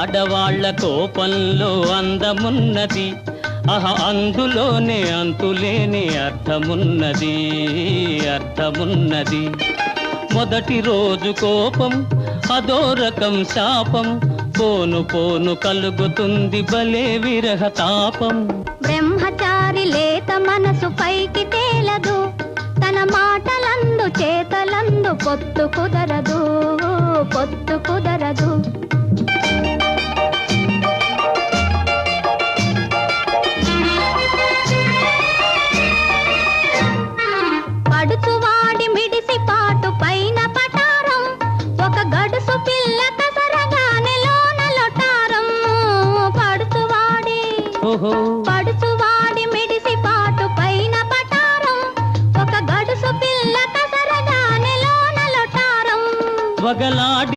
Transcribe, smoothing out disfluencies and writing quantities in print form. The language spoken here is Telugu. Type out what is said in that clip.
ఆడవాళ్ల కోపంలో అందమున్నది, అందులోనే అంతులేని అర్థమున్నది, అర్థమున్నది. మొదటి రోజు కోపం అదో రకం శాపం, పోను పోను కలుగుతుంది భలే విరహ తాపం. బ్రహ్మచారి లేత మనసు పైకి తేలదు, తన మాటలందు చేతలందు పొత్తు కుదరదు, పొత్తు కుదరదు. పడుచువాడి మిడిసి పాటు పైన పటారం, ఒక గడుసు పిల్ల కసరగానే లోన లొటారం. పడుచువాడి మిడిసి పాటు పైన పటారం, ఒక గడుసు పిల్ల కసరగానే లోన లొటారం. వగలాడి